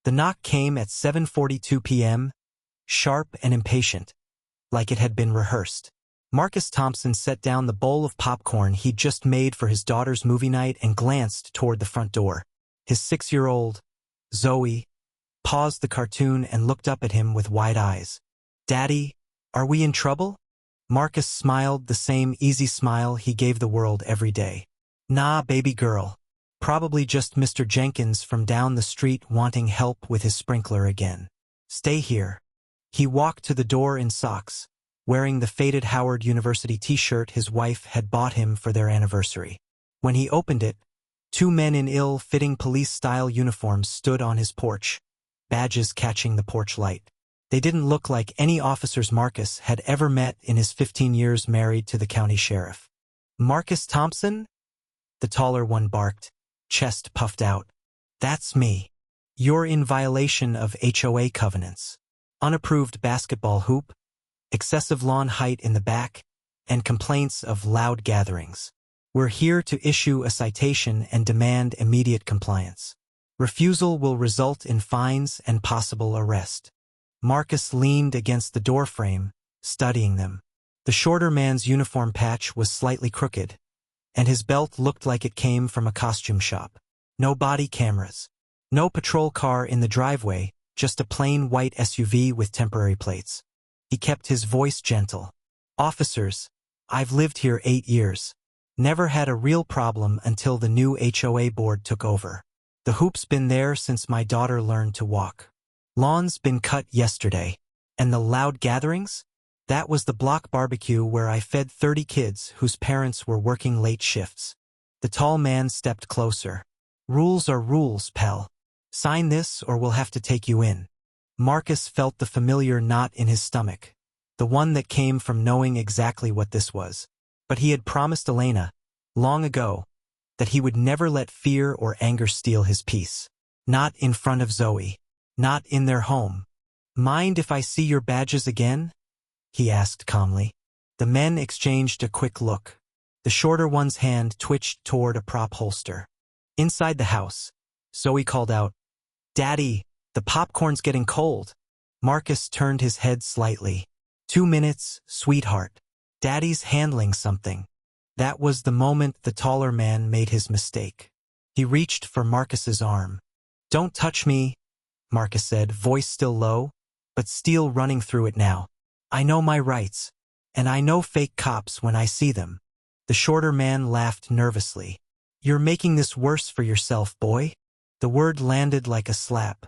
The knock came at 7:42 p.m., sharp and impatient, like it had been rehearsed. Marcus Thompson set down the bowl of popcorn he'd just made for his daughter's movie night and glanced toward the front door. His 6-year-old, Zoe, paused the cartoon and looked up at him with wide eyes. "Daddy, are we in trouble?" Marcus smiled the same easy smile he gave the world every day. "Nah, baby girl. Probably just Mr. Jenkins from down the street wanting help with his sprinkler again. Stay here." He walked to the door in socks, wearing the faded Howard University t-shirt his wife had bought him for their anniversary. When he opened it, 2 men in ill-fitting police-style uniforms stood on his porch, badges catching the porch light. They didn't look like any officers Marcus had ever met in his 15 years married to the county sheriff. "Marcus Thompson?" The taller one barked, chest puffed out. "That's me. You're in violation of HOA covenants. Unapproved basketball hoop, excessive lawn height in the back, and complaints of loud gatherings. We're here to issue a citation and demand immediate compliance. Refusal will result in fines and possible arrest." Marcus leaned against the doorframe, studying them. The shorter man's uniform patch was slightly crooked, and his belt looked like it came from a costume shop. No body cameras. No patrol car in the driveway, just a plain white SUV with temporary plates. He kept his voice gentle. "Officers, I've lived here 8 years. Never had a real problem until the new HOA board took over. The hoop's been there since my daughter learned to walk. Lawn's been cut yesterday. And the loud gatherings? That was the block barbecue where I fed 30 kids whose parents were working late shifts." The tall man stepped closer. "Rules are rules, pal. Sign this or we'll have to take you in." Marcus felt the familiar knot in his stomach, the one that came from knowing exactly what this was. But he had promised Elena, long ago, that he would never let fear or anger steal his peace. Not in front of Zoe. Not in their home. "Mind if I see your badges again?" he asked calmly. The men exchanged a quick look. The shorter one's hand twitched toward a prop holster. Inside the house, Zoe called out, "Daddy, the popcorn's getting cold." Marcus turned his head slightly. 2 minutes, sweetheart. Daddy's handling something." That was the moment the taller man made his mistake. He reached for Marcus's arm. "Don't touch me," Marcus said, voice still low, but steel running through it now. "I know my rights, and I know fake cops when I see them." The shorter man laughed nervously. "You're making this worse for yourself, boy." The word landed like a slap.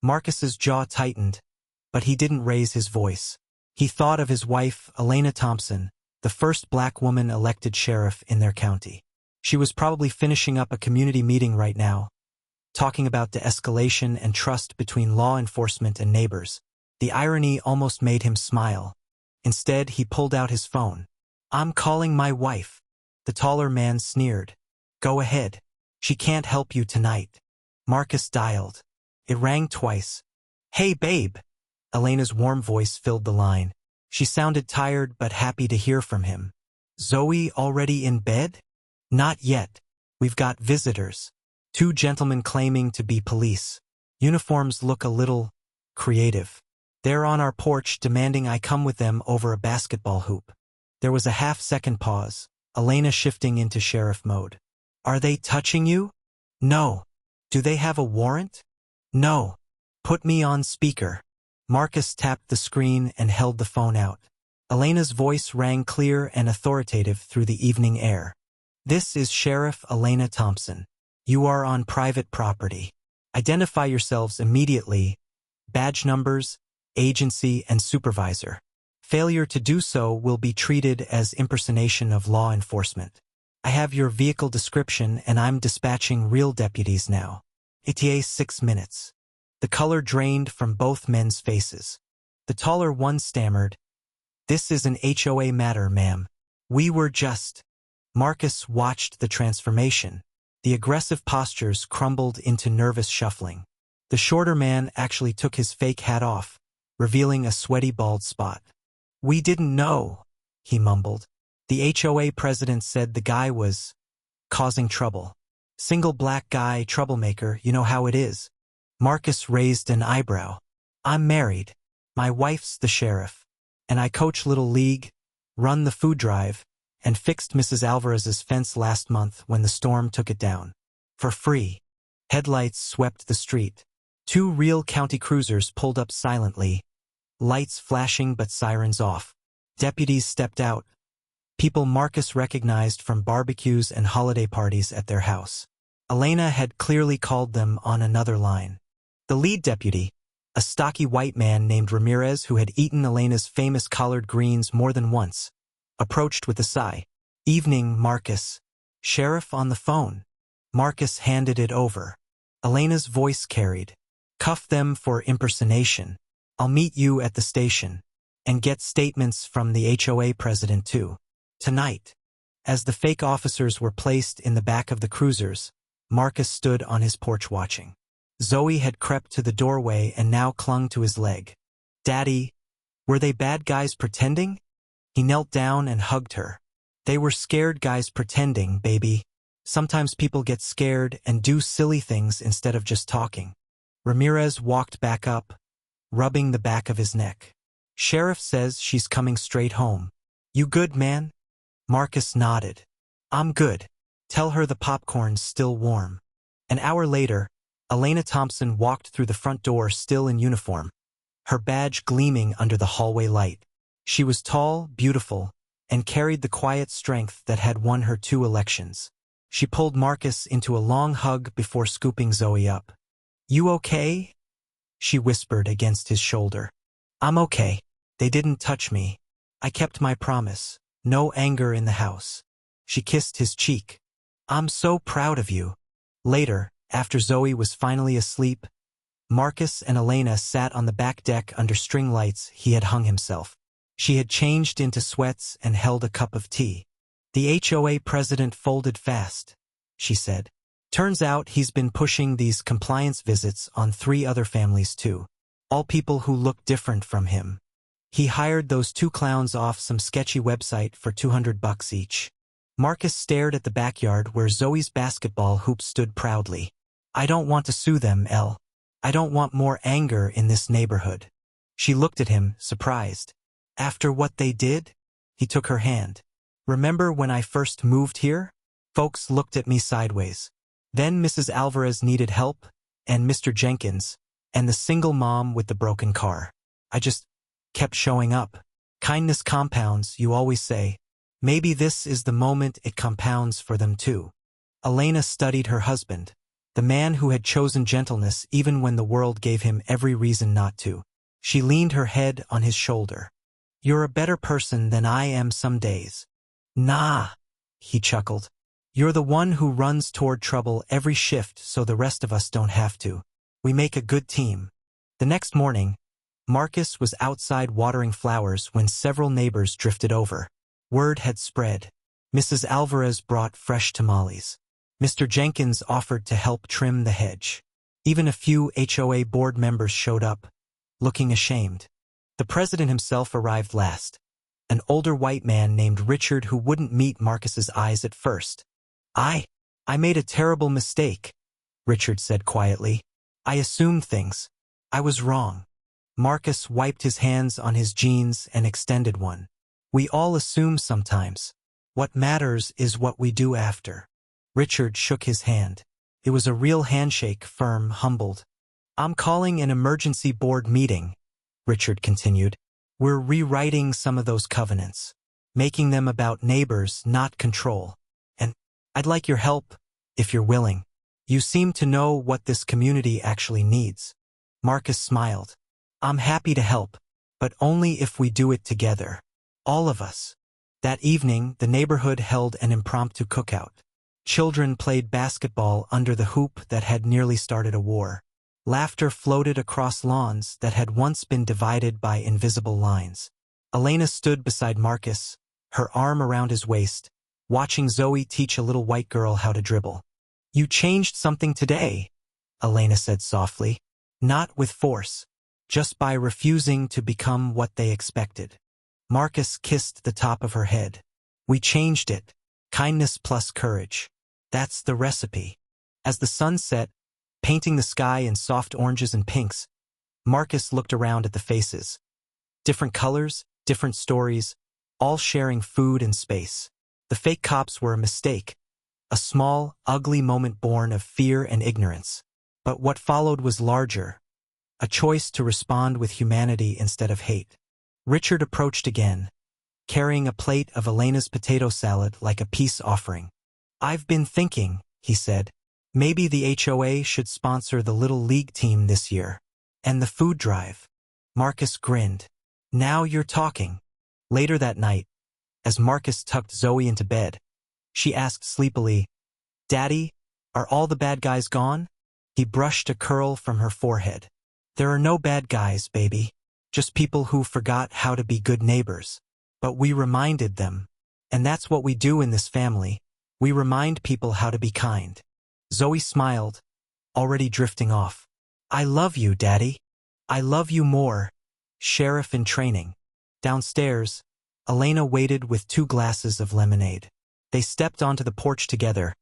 Marcus's jaw tightened, but he didn't raise his voice. He thought of his wife, Elena Thompson, the first black woman elected sheriff in their county. She was probably finishing up a community meeting right now, talking about de-escalation and trust between law enforcement and neighbors. The irony almost made him smile. Instead, he pulled out his phone. "I'm calling my wife." The taller man sneered. "Go ahead. She can't help you tonight." Marcus dialed. It rang twice. "Hey, babe." Elena's warm voice filled the line. She sounded tired but happy to hear from him. "Zoe already in bed?" "Not yet. We've got visitors. 2 gentlemen claiming to be police. Uniforms look a little creative. They're on our porch demanding I come with them over a basketball hoop." There was a half-second pause, Elena shifting into sheriff mode. "Are they touching you?" "No." "Do they have a warrant?" "No." "Put me on speaker." Marcus tapped the screen and held the phone out. Elena's voice rang clear and authoritative through the evening air. "This is Sheriff Elena Thompson. You are on private property. Identify yourselves immediately. Badge numbers, agency, and supervisor. Failure to do so will be treated as impersonation of law enforcement. I have your vehicle description and I'm dispatching real deputies now. ETA 6 minutes. The color drained from both men's faces. The taller one stammered, "This is an HOA matter, ma'am. We were just..." Marcus watched the transformation. The aggressive postures crumbled into nervous shuffling. The shorter man actually took his fake hat off, revealing a sweaty bald spot. "We didn't know," he mumbled. "The HOA president said the guy was causing trouble. Single black guy, troublemaker, you know how it is." Marcus raised an eyebrow. I'm married. My wife's the sheriff. And I coach Little League, run the food drive, and fixed Mrs. Alvarez's fence last month when the storm took it down. For free. Headlights swept the street. 2 real county cruisers pulled up silently, lights flashing but sirens off. Deputies stepped out, people Marcus recognized from barbecues and holiday parties at their house. Elena had clearly called them on another line. The lead deputy, a stocky white man named Ramirez who had eaten Elena's famous collard greens more than once, approached with a sigh. Evening, Marcus. Sheriff on the phone. Marcus handed it over. Elena's voice carried. Cuff them for impersonation. I'll meet you at the station. And get statements from the HOA president too. Tonight. As the fake officers were placed in the back of the cruisers, Marcus stood on his porch watching. Zoe had crept to the doorway and now clung to his leg. Daddy, were they bad guys pretending? He knelt down and hugged her. They were scared guys pretending, baby. Sometimes people get scared and do silly things instead of just talking. Ramirez walked back up, rubbing the back of his neck. Sheriff says she's coming straight home. You good, man? Marcus nodded. I'm good. Tell her the popcorn's still warm. An hour later, Elena Thompson walked through the front door still in uniform, her badge gleaming under the hallway light. She was tall, beautiful, and carried the quiet strength that had won her 2 elections. She pulled Marcus into a long hug before scooping Zoe up. You okay? She whispered against his shoulder. I'm okay. They didn't touch me. I kept my promise. No anger in the house. She kissed his cheek. I'm so proud of you. Later, after Zoe was finally asleep, Marcus and Elena sat on the back deck under string lights he had hung himself. She had changed into sweats and held a cup of tea. The HOA president folded fast, she said. Turns out he's been pushing these compliance visits on 3 other families too. All people who look different from him. He hired those 2 clowns off some sketchy website for $200 each. Marcus stared at the backyard where Zoe's basketball hoop stood proudly. I don't want to sue them, Elle. I don't want more anger in this neighborhood. She looked at him, surprised. After what they did? He took her hand. Remember when I first moved here? Folks looked at me sideways. Then Mrs. Alvarez needed help, and Mr. Jenkins, and the single mom with the broken car. I just kept showing up. Kindness compounds, you always say. Maybe this is the moment it compounds for them too. Elena studied her husband, the man who had chosen gentleness even when the world gave him every reason not to. She leaned her head on his shoulder. You're a better person than I am some days. Nah, he chuckled. You're the one who runs toward trouble every shift so the rest of us don't have to. We make a good team. The next morning, Marcus was outside watering flowers when several neighbors drifted over. Word had spread. Mrs. Alvarez brought fresh tamales. Mr. Jenkins offered to help trim the hedge. Even a few HOA board members showed up, looking ashamed. The president himself arrived last, an older white man named Richard who wouldn't meet Marcus's eyes at first. I made a terrible mistake, Richard said quietly. I assumed things. I was wrong. Marcus wiped his hands on his jeans and extended one. We all assume sometimes. What matters is what we do after. Richard shook his hand. It was a real handshake, firm, humbled. I'm calling an emergency board meeting, Richard continued. We're rewriting some of those covenants, making them about neighbors, not control. And I'd like your help, if you're willing. You seem to know what this community actually needs. Marcus smiled. I'm happy to help, but only if we do it together. All of us. That evening, the neighborhood held an impromptu cookout. Children played basketball under the hoop that had nearly started a war. Laughter floated across lawns that had once been divided by invisible lines. Elena stood beside Marcus, her arm around his waist, watching Zoe teach a little white girl how to dribble. You changed something today, Elena said softly. Not with force, just by refusing to become what they expected. Marcus kissed the top of her head. We changed it. Kindness plus courage. That's the recipe. As the sun set, painting the sky in soft oranges and pinks. Marcus looked around at the faces. Different colors, different stories, all sharing food and space. The fake cops were a mistake, a small, ugly moment born of fear and ignorance. But what followed was larger, a choice to respond with humanity instead of hate. Richard approached again, carrying a plate of Elena's potato salad like a peace offering. "I've been thinking," he said, "maybe the HOA should sponsor the Little League team this year. And the food drive." Marcus grinned. "Now you're talking." Later that night, as Marcus tucked Zoe into bed, she asked sleepily, "Daddy, are all the bad guys gone?" He brushed a curl from her forehead. "There are no bad guys, baby. Just people who forgot how to be good neighbors. But we reminded them. And that's what we do in this family. We remind people how to be kind." Zoe smiled, already drifting off. "I love you, Daddy. I love you more." Sheriff in training. Downstairs, Elena waited with 2 glasses of lemonade. They stepped onto the porch together,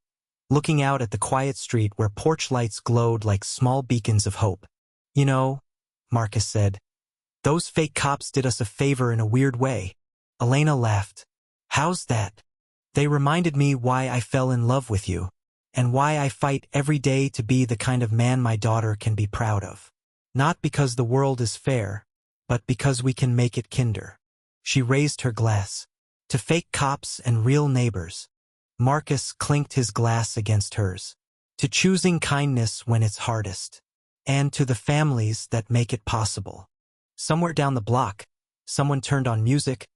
looking out at the quiet street where porch lights glowed like small beacons of hope. "You know," Marcus said, "those fake cops did us a favor in a weird way." Elena laughed. "How's that?" "They reminded me why I fell in love with you, and why I fight every day to be the kind of man my daughter can be proud of. Not because the world is fair, but because we can make it kinder." She raised her glass. "To fake cops and real neighbors." Marcus clinked his glass against hers. "To choosing kindness when it's hardest. And to the families that make it possible." Somewhere down the block, someone turned on music,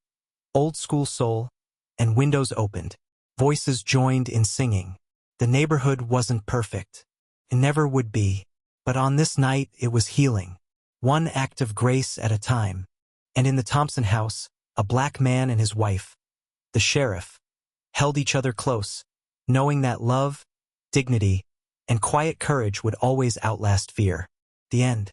old school soul, and windows opened. Voices joined in singing. The neighborhood wasn't perfect. It never would be. But on this night it was healing. One act of grace at a time. And in the Thompson house, a black man and his wife, the sheriff, held each other close, knowing that love, dignity, and quiet courage would always outlast fear. The end.